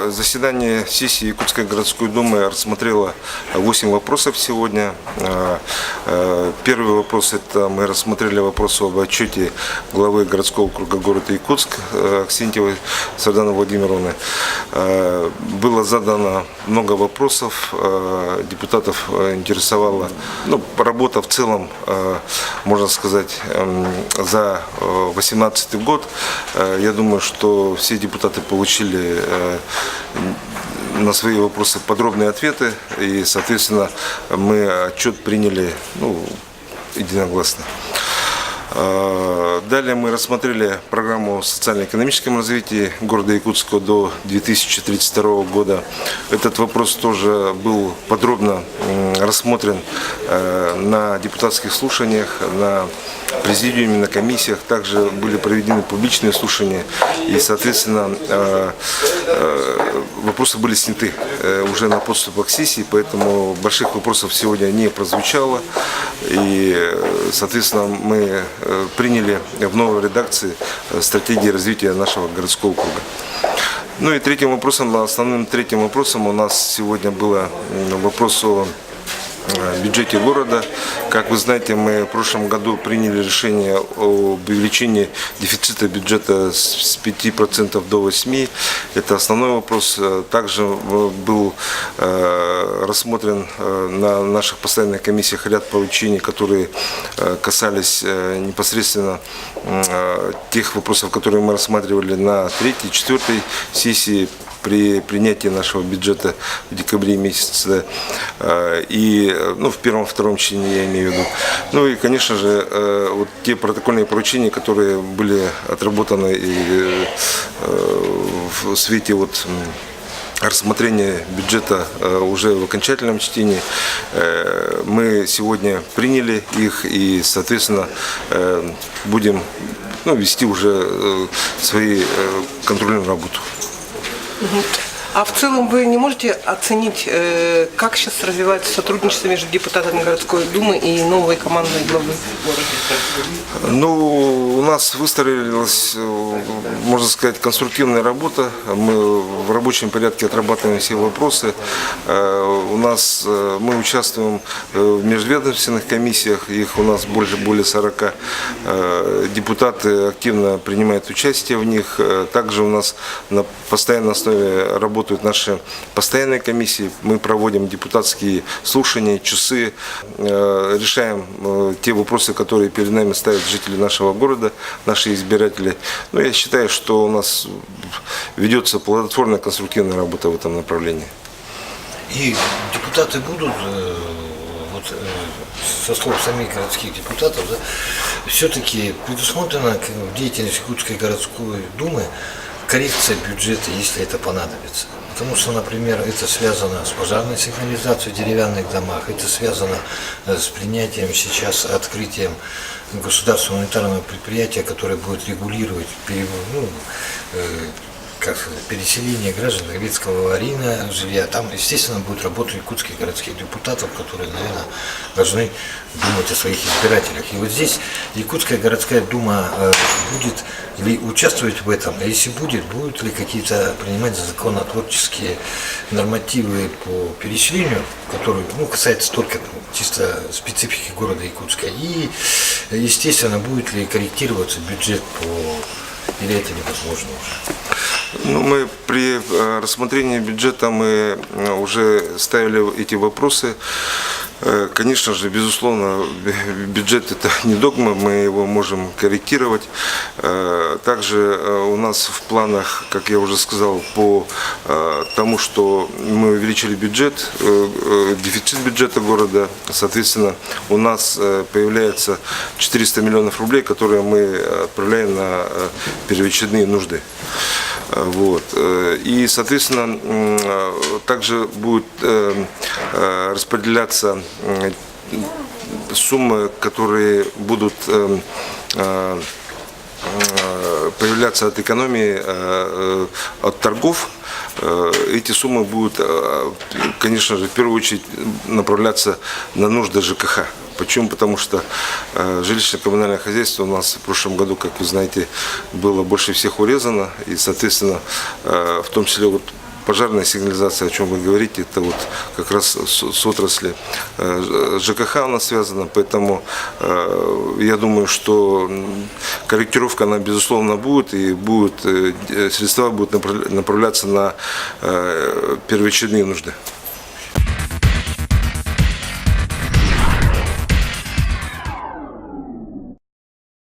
Заседание сессии Якутской городской думы рассмотрело 8 вопросов сегодня. Первый вопрос – это мы рассмотрели вопрос об отчете главы городского округа города Якутск Аксентьевой Сарданы Владимировны. Было задано много вопросов, депутатов интересовала работа в целом, можно сказать, за 2018 год. Я думаю, что все депутаты получили на свои вопросы подробные ответы, и, соответственно, мы отчет приняли единогласно. Далее мы рассмотрели программу социально-экономического развития города Якутска до 2032 года. Этот вопрос тоже был подробно рассмотрен на депутатских слушаниях, на президиуме, на комиссиях. Также были проведены публичные слушания, и, соответственно, вопросы были сняты уже на подступах к сессии, поэтому больших вопросов сегодня не прозвучало. И, соответственно, мы приняли в новой редакции стратегии развития нашего городского округа. И третьим вопросом, основным третьим вопросом у нас сегодня был вопрос о бюджете города. Как вы знаете, мы в прошлом году приняли решение об увеличении дефицита бюджета с 5% до 8%. Это основной вопрос. Также был рассмотрен на наших постоянных комиссиях ряд поручений, которые касались непосредственно тех вопросов, которые мы рассматривали на 3-й, 4-й сессии при принятии нашего бюджета в декабре месяце, и в первом-втором чтении, я имею в виду. И, конечно же, вот те протокольные поручения, которые были отработаны и в свете рассмотрения бюджета уже в окончательном чтении, мы сегодня приняли их и, соответственно, будем вести уже свою контрольную работу. А в целом вы не можете оценить, как сейчас развивается сотрудничество между депутатами городской думы и новой командой главы города? У нас выстроилась, можно сказать, конструктивная работа. Мы в рабочем порядке отрабатываем все вопросы. Мы участвуем в межведомственных комиссиях, их у нас более 40. Депутаты активно принимают участие в них. Также у нас на постоянной основе работают наши постоянные комиссии. Мы проводим депутатские слушания, часы, решаем те вопросы, которые перед нами ставят жители нашего города, наши избиратели. Я считаю, что у нас ведется плодотворная, конструктивная работа в этом направлении. И депутаты будут, со слов самих городских депутатов, все-таки предусмотрена в деятельности Якутской городской думы коррекция бюджета, если это понадобится. Потому что, например, это связано с пожарной сигнализацией в деревянных домах, это связано с принятием сейчас, открытием государственного гуманитарного предприятия, которое будет регулировать переселение граждан Ветского аварийного жилья. Там, естественно, будет работа якутских городских депутатов, которые, наверное, должны думать о своих избирателях. И вот здесь Якутская городская дума будет ли участвовать в этом, а если будет, будут ли какие-то принимать законотворческие нормативы по переселению, которые касаются только чисто специфики города Якутска, и, естественно, будет ли корректироваться бюджет или это невозможно уже? Мы при рассмотрении бюджета мы уже ставили эти вопросы. Конечно же, безусловно, бюджет – это не догма, мы его можем корректировать. Также у нас в планах, как я уже сказал, по тому, что мы увеличили бюджет, дефицит бюджета города, соответственно, у нас появляется 400 миллионов рублей, которые мы отправляем на первоочередные нужды. И, соответственно, также будет распределяться суммы, которые будут появляться от экономии, от торгов. Эти суммы будут, конечно же, в первую очередь направляться на нужды ЖКХ. Почему? Потому что жилищно-коммунальное хозяйство у нас в прошлом году, как вы знаете, было больше всех урезано. И, соответственно, в том числе вот пожарная сигнализация, о чем вы говорите, это вот как раз с отрасли ЖКХ у нас связана, поэтому я думаю, что корректировка, она безусловно будет, и средства будут направляться на первоочередные нужды.